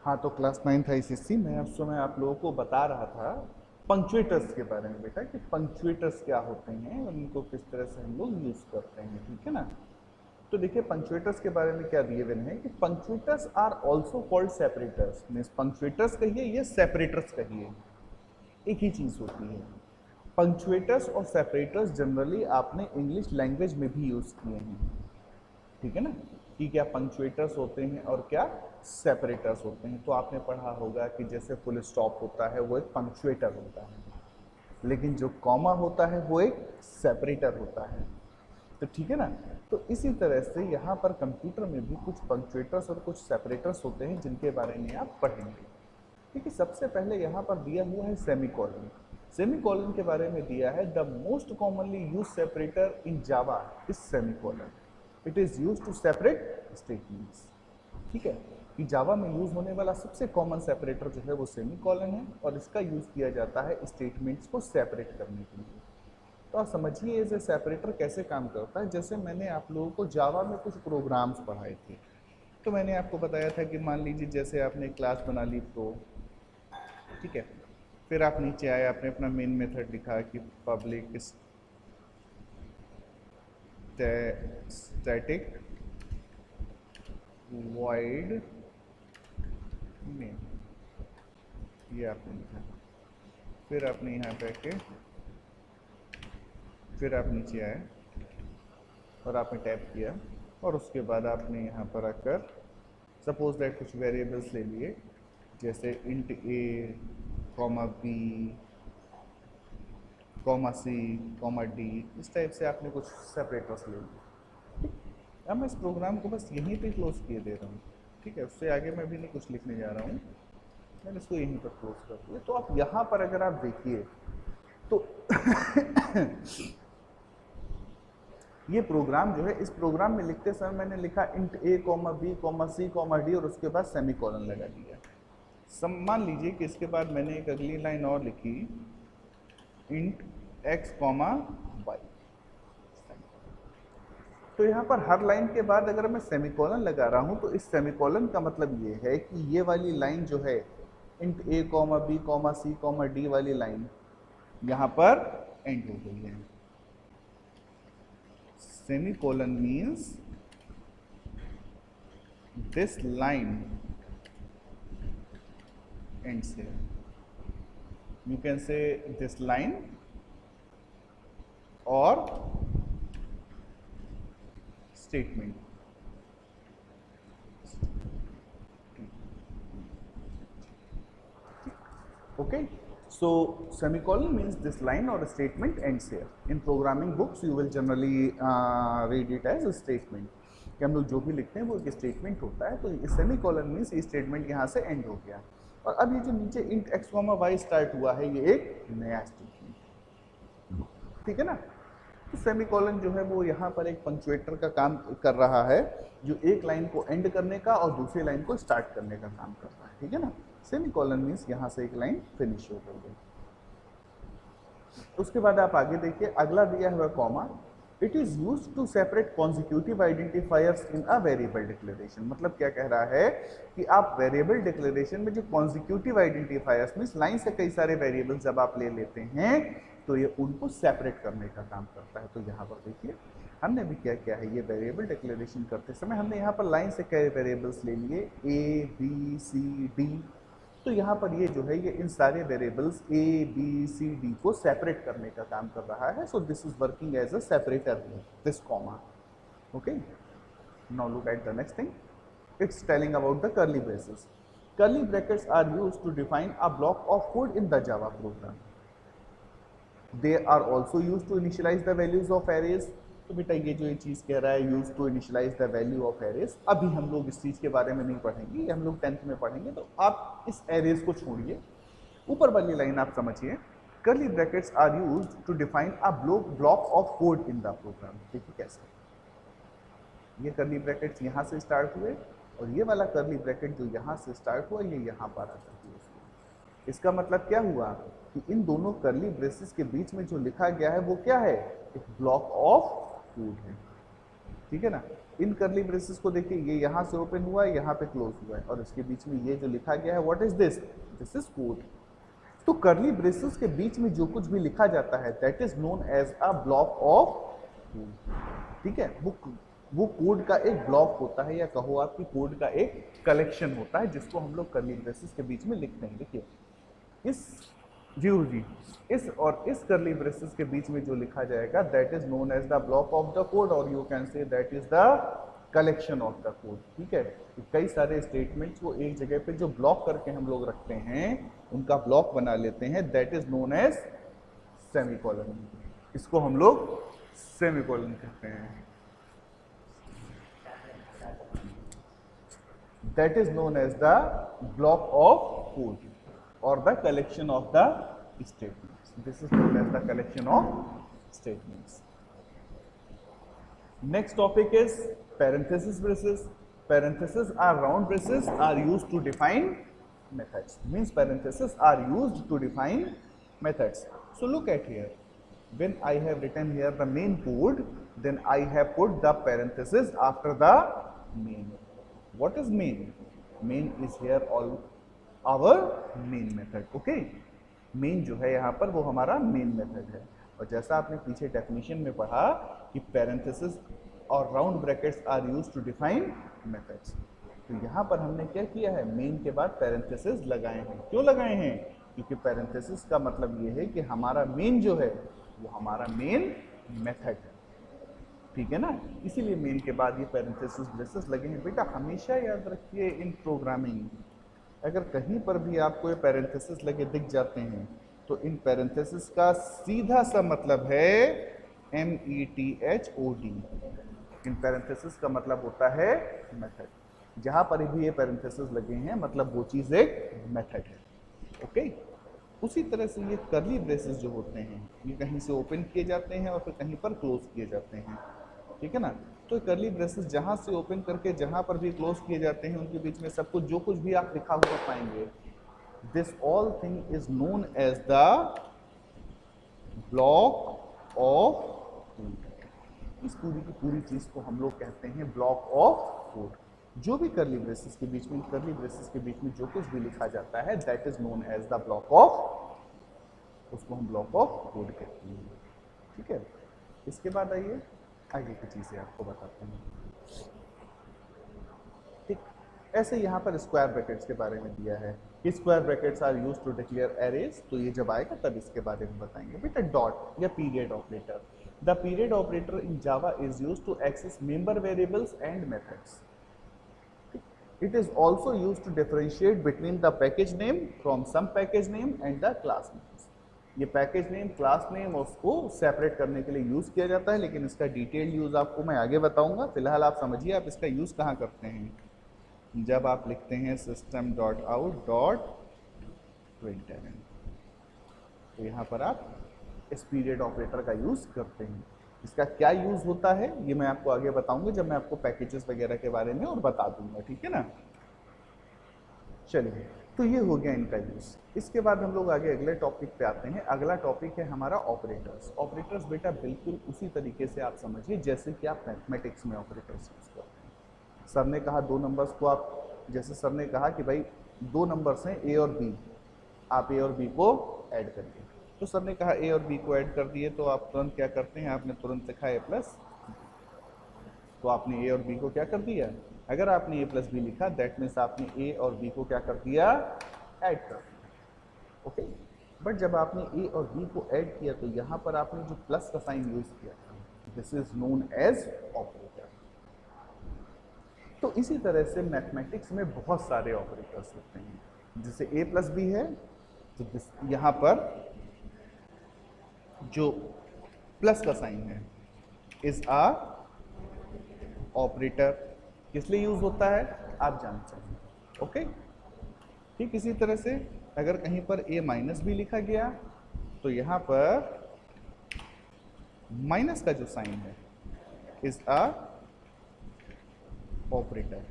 हाँ, तो class 9th ICSC में उस समय आप लोगों को बता रहा था पंक्चुएटर्स के बारे में बेटा, कि पंक्चुएटर्स क्या होते हैं और इनको किस तरह से हम लोग यूज करते हैं, ठीक है ना। तो देखिए पंक्चुएटर्स के बारे में क्या दिए हुए हैं कि punctuators are also called separators. Means punctuators कहिए या सेपरेटर्स कहिए, एक ही चीज होती है। पंक्चुएटर्स और सेपरेटर्स जनरली आपने इंग्लिश लैंग्वेज में भी यूज किए हैं, ठीक है ना, कि क्या पंक्चुएटर्स होते हैं और क्या सेपरेटर्स होते हैं। तो आपने पढ़ा होगा कि जैसे फुल स्टॉप होता है वो एक पंक्चुएटर होता है, लेकिन जो कॉमा होता है वो एक सेपरेटर होता है। तो ठीक है ना। तो इसी तरह से यहाँ पर कंप्यूटर में भी कुछ पंक्चुएटर्स और कुछ सेपरेटर्स होते हैं जिनके बारे में आप पढ़ेंगे। ठीक है, सबसे पहले यहाँ पर दिया हुआ है सेमीकोलन। सेमीकोलन के बारे में दिया है the most commonly use separator in Java is semicolon. It is use to separate statements. ठीक है, कि जावा में यूज होने वाला सबसे कॉमन सेपरेटर जो है वो सेमीकोलन है और इसका यूज किया जाता है स्टेटमेंट्स को सेपरेट करने के लिए। तो आप समझिए ये सेपरेटर कैसे काम करता है। जैसे मैंने आप लोगों को जावा में कुछ प्रोग्राम्स पढ़ाए थे, तो मैंने आपको बताया था कि मान लीजिए जैसे आपने क्लास बना ली तो ठीक है, फिर आप नीचे आए, आपने अपना मेन मेथड लिखा कि पब्लिक स्टैटिक वॉइड मेन, ये आपने लिखा। फिर आपने यहाँ पे आके फिर आप नीचे आए और आपने टैप किया और उसके बाद आपने यहाँ पर आकर सपोज दैट कुछ वेरिएबल्स ले लिए, जैसे इंट ए comma B comma C comma D, इस टाइप से आपने कुछ सेपरेटर्स ले लिए। ठीक, अब मैं इस प्रोग्राम को बस यहीं पे क्लोज किए दे रहा हूँ। ठीक है, उससे आगे मैं भी नहीं कुछ लिखने जा रहा हूँ, मैंने इसको यहीं पर क्लोज कर दिया। तो आप यहाँ पर अगर आप देखिए तो ये प्रोग्राम जो है, इस प्रोग्राम में लिखते समय मैंने लिखा इंट ए comma B comma C comma D और उसके बाद सेमीकोलन लगा दिया। मान लीजिए कि इसके बाद मैंने एक अगली लाइन और लिखी इंट एक्स कॉमा वाई। तो यहाँ पर हर लाइन के बाद अगर मैं सेमीकोलन लगा रहा हूँ तो इस सेमीकोलन का मतलब ये है कि ये वाली लाइन जो है इंट ए comma B comma C comma D वाली लाइन यहाँ पर एंड हो गई है। Semicolon means this line ends here. You can say this line or statement. Okay. So semicolon means this line or a statement ends here. In programming books you will generally read it as a statement, कि हम लोग जो भी लिखते हैं वो एक statement होता है। तो सेमीकोलन मीन्स ये स्टेटमेंट यहाँ से एंड हो गया और अब ये जो नीचे int x comma y start हुआ है ये एक नया स्टेटमेंट, ठीक है ना। तो सेमीकोलन जो है वो यहाँ पर एक पंक्चुएटर का काम कर रहा है, जो एक लाइन को एंड करने का और दूसरी लाइन को स्टार्ट करने का काम कर रहा है, ठीक है ना। सेमीकोलन मीन्स यहाँ से एक लाइन फिनिश हो गई। उसके बाद आप आगे देखिए, अगला दिया हुआ comma. It is use to separate consecutive identifiers in a variable declaration. मतलब क्या कह रहा है कि आप वेरिएबल डिक्लेरेशन में जो कॉन्जिक्यूटिव आइडेंटिफायर्स मीन्स लाइन से कई सारे वेरिएबल्स जब आप ले लेते हैं तो ये उनको सेपरेट करने का काम करता है। तो यहाँ पर देखिए हमने भी क्या किया है, ये वेरिएबल डिक्लेरेशन करते समय हमने यहाँ पर लाइन से कई वेरिएबल्स ले लिए ए बी सी डी। तो यहाँ पर ये जो है ये इन सारे variables a b c d को सेपरेट करने का काम कर रहा है। So this is working as a separator, this comma. Okay, now look at the next thing. It's telling about the curly braces. Curly brackets are used to define a block of code in the Java program. They are also used to initialize the values of arrays. तो बेटा ये जो ये चीज़ कह रहा है use to initialize the value of arrays, अभी हम लोग इस चीज़ के बारे में नहीं पढ़ेंगे, ये हम लोग 10th में पढ़ेंगे। तो आप इस एरेज को छोड़िए, ऊपर वाली लाइन आप समझिए। Curly brackets are used to define a block of code in the program. देखिए कैसे ये कर्ली ब्रैकेट्स यहाँ से स्टार्ट हुए और ये वाला कर्ली ब्रैकेट जो यहाँ से स्टार्ट हुआ ये यहाँ पर आता है। इसका मतलब क्या हुआ कि इन दोनों कर्ली ब्रेसेस के बीच में जो लिखा गया है वो क्या है, एक ब्लॉक ऑफ कोड है, ठीक है ना। इन कर्ली ब्रेसेस को देखिए, ये यहाँ से ओपन हुआ है, यहाँ पे क्लोज हुआ है, और इसके बीच में ये जो लिखा गया है, what is this? This is code. तो कर्ली ब्रेसेस के बीच में जो कुछ भी लिखा जाता है that is known as a block of code. ठीक है, वो कोड का एक ब्लॉक होता है, या कहो आपकी कोड का एक कलेक्शन होता है, जिसको हम लोग कर्ली ब्रेसेस के बीच में लिखते हैं। देखिए इस जी इस और इस कर्ली ब्रेसेस के बीच में जो लिखा जाएगा that is known as the block of the code, और you can say that is the collection of the code. ठीक है, कई सारे स्टेटमेंट्स को एक जगह पे जो ब्लॉक करके हम लोग रखते हैं, उनका ब्लॉक बना लेते हैं, that is known as semicolon. इसको हम लोग सेमीकोलन कहते हैं। That is known as the block of code or the collection of the statements. This is known as the collection of statements. Next topic is parenthesis braces. Parentheses are round braces are used to define methods. Means parentheses are used to define methods. So look at here. When I have written here the main code, then I have put the parenthesis after the main. What is main? Main is here all our main method. Okay, main जो है यहाँ पर वो हमारा main method है। और जैसा आपने पीछे डेफिनेशन में पढ़ा कि पैरेंथेसिस और round brackets are used to define methods, तो यहाँ पर हमने क्या किया है, मेन के बाद पैरेंथेसिस लगाए हैं। क्यों लगाए हैं? क्योंकि पैरेंथेसिस का मतलब ये है कि हमारा मेन जो है वो हमारा मेन मेथड है। ठीक है ना, इसीलिए मेन के बाद ये पैरेंथेसिस ब्रेसेस लगे हैं। बेटा हमेशा याद रखिए, इन प्रोग्रामिंग अगर कहीं पर भी आपको ये पैरेंथेसिस लगे दिख जाते हैं, तो इन पैरेंथेसिस का सीधा सा मतलब है METHOD। इन पैरेंथेसिस का मतलब होता है मेथड। जहां पर भी ये पैरेंथेसिस लगे हैं मतलब वो चीज एक मेथड है। ओके, उसी तरह से ये कर्ली ब्रेसेस जो होते हैं ये कहीं से ओपन किए जाते हैं और फिर कहीं पर क्लोज किए जाते हैं। ठीक है ना, तो कर्ली ब्रेसेस जहां से ओपन करके जहां पर भी क्लोज किए जाते हैं उनके बीच में सब कुछ जो कुछ भी आप लिखा हुआ पाएंगे, this all thing is known as the block of code. इस पूरी की पूरी चीज को हम लोग कहते हैं ब्लॉक ऑफ कोड। जो भी कर्ली ब्रेसेस के बीच में, कर्ली ब्रेसेस के बीच में जो कुछ भी लिखा जाता है that is known as the block of, उसको हम ब्लॉक ऑफ कोड कहते हैं। ठीक है, इसके बाद आइए आगे की चीजें आपको बताते हैं। ठीक, ऐसे यहाँ पर स्क्वायर ब्रैकेट्स के बारे में दिया है कि square brackets are used to declare arrays, तो ये जब आएगा तब इसके बारे में बताएंगे। बेटा डॉट या period operator, the period operator in Java is used to access member variables and methods. It is also used to differentiate between the package name from some package name and the class names. ये package name, class name उसको separate करने के लिए use किया जाता है, लेकिन इसका डिटेल यूज आपको मैं आगे बताऊंगा। फिलहाल आप समझिए आप इसका यूज कहाँ करते हैं। जब आप लिखते हैं system.out.println, तो यहाँ पर आप इस पीरियड ऑपरेटर का यूज करते हैं। इसका क्या यूज होता है ये मैं आपको आगे बताऊंगा जब मैं आपको पैकेजेस वगैरह के बारे में और बता दूंगा। ठीक है ना, चलिए, तो ये हो गया इनका यूज। इसके बाद हम लोग आगे अगले टॉपिक पे आते हैं। अगला टॉपिक है हमारा ऑपरेटर्स। ऑपरेटर्स बेटा बिल्कुल उसी तरीके से आप समझिए जैसे कि आप मैथमेटिक्स में ऑपरेटर्स यूज करते हैं। सर ने कहा दो नंबर्स को आप, जैसे सर ने कहा कि भाई दो नंबर्स हैं ए और बी, आप ए और बी को ऐड करिए, तो सर ने कहा ए और बी को ऐड कर दिए, तो आप तुरंत क्या करते हैं, आपने तुरंत लिखा ए प्लस, तो आपने ए और बी को क्या कर दिया, अगर आपने ए प्लस बी लिखा दैट मीन्स आपने ए और बी को क्या कर दिया, ऐड कर दिया। ओके, बट जब आपने ए और बी को ऐड किया तो यहाँ पर आपने जो प्लस का साइन यूज किया, this is known as operator. तो इसी तरह से मैथमेटिक्स में बहुत सारे ऑपरेटर्स होते हैं, जैसे ए प्लस बी है तो यहाँ पर जो प्लस का साइन है इज आ ऑपरेटर, किस लिए यूज होता है आप जानते हैं। ओके, ठीक इसी तरह से अगर कहीं पर a माइनस भी लिखा गया तो यहाँ पर माइनस का जो साइन है इज आ ऑपरेटर।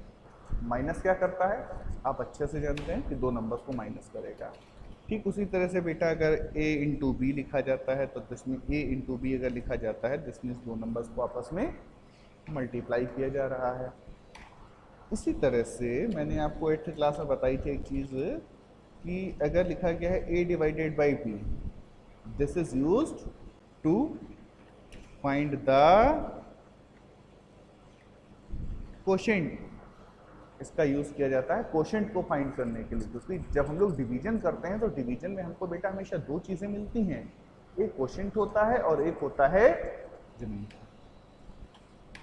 माइनस क्या करता है आप अच्छे से जानते हैं कि दो नंबर्स को माइनस करेगा। ठीक उसी तरह से बेटा अगर a इंटू बी लिखा जाता है तो जिसमें a इंटू बी अगर लिखा जाता है जिसमें दो नंबर्स को आपस में मल्टीप्लाई किया जा रहा है। इसी तरह से मैंने आपको 8th क्लास में बताई थी एक चीज़ कि अगर लिखा गया है a divided by b, this is used to find the quotient. इसका यूज किया जाता है कोशेंट को फाइंड करने के लिए, क्योंकि जब हम लोग डिवीजन करते हैं तो डिवीजन में हमको बेटा हमेशा दो चीजें मिलती हैं, एक कोशेंट होता है और एक होता है जमीन।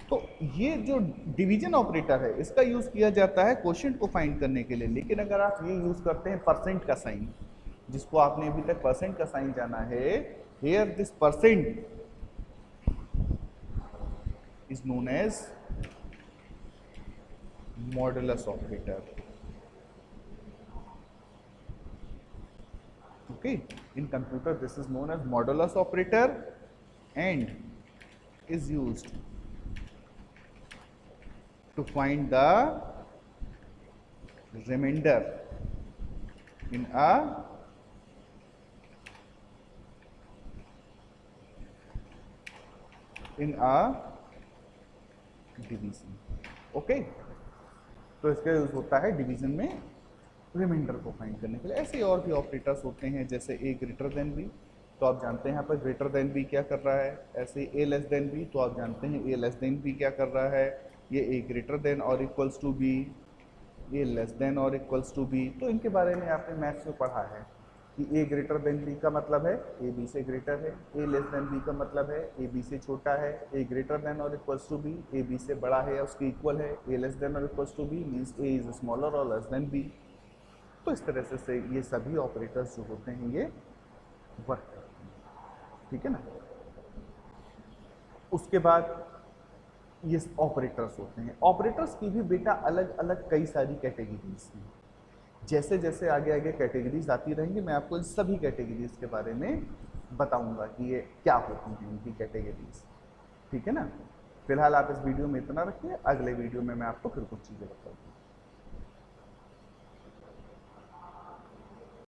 तो ये जो डिवीजन ऑपरेटर है इसका यूज किया जाता है कोशेंट को फाइंड करने के लिए। लेकिन अगर आप ये यूज करते हैं परसेंट का साइन, जिसको आपने अभी तक परसेंट का साइन जाना है, here this percent is known as modulus operator. Okay, in computer this is known as modulus operator and is used to find the remainder in a division. Okay, तो इसका use होता है division में reminder को find करने के लिए। ऐसे और भी ऑपरेटर्स होते हैं, जैसे ए ग्रेटर देन बी, तो आप जानते हैं यहाँ पर ग्रेटर देन बी क्या कर रहा है। ऐसे ए लेस देन बी, तो आप जानते हैं ए लेस देन बी क्या कर रहा है। ये ए ग्रेटर देन और equals to B, a less than और इक्वल्स टू बी। तो इनके बारे में आपने मैथ्स में पढ़ा है कि ए ग्रेटर देन बी का मतलब है ए बी से ग्रेटर है, ए लेस देन बी का मतलब है ए बी से छोटा है, ए ग्रेटर देन और equals to B A B से बड़ा है या उसके इक्वल है, ए लेस देन और equals to B means A is smaller और लेस देन बी। तो इस तरह से ये सभी ऑपरेटर्स जो होते हैं ये वर्क करते हैं, ठीक है ना। उसके बाद ये ऑपरेटर्स होते हैं। ऑपरेटर्स की भी बेटा अलग अलग कई सारी कैटेगरीज हैं। जैसे जैसे आगे आगे कैटेगरीज आती रहेंगी मैं आपको इन सभी कैटेगरीज के बारे में बताऊंगा कि ये क्या होती हैं इनकी कैटेगरीज, ठीक है ना। फिलहाल आप इस वीडियो में इतना रखिए, अगले वीडियो में मैं आपको फिर कुछ चीज़ें बताऊंगा।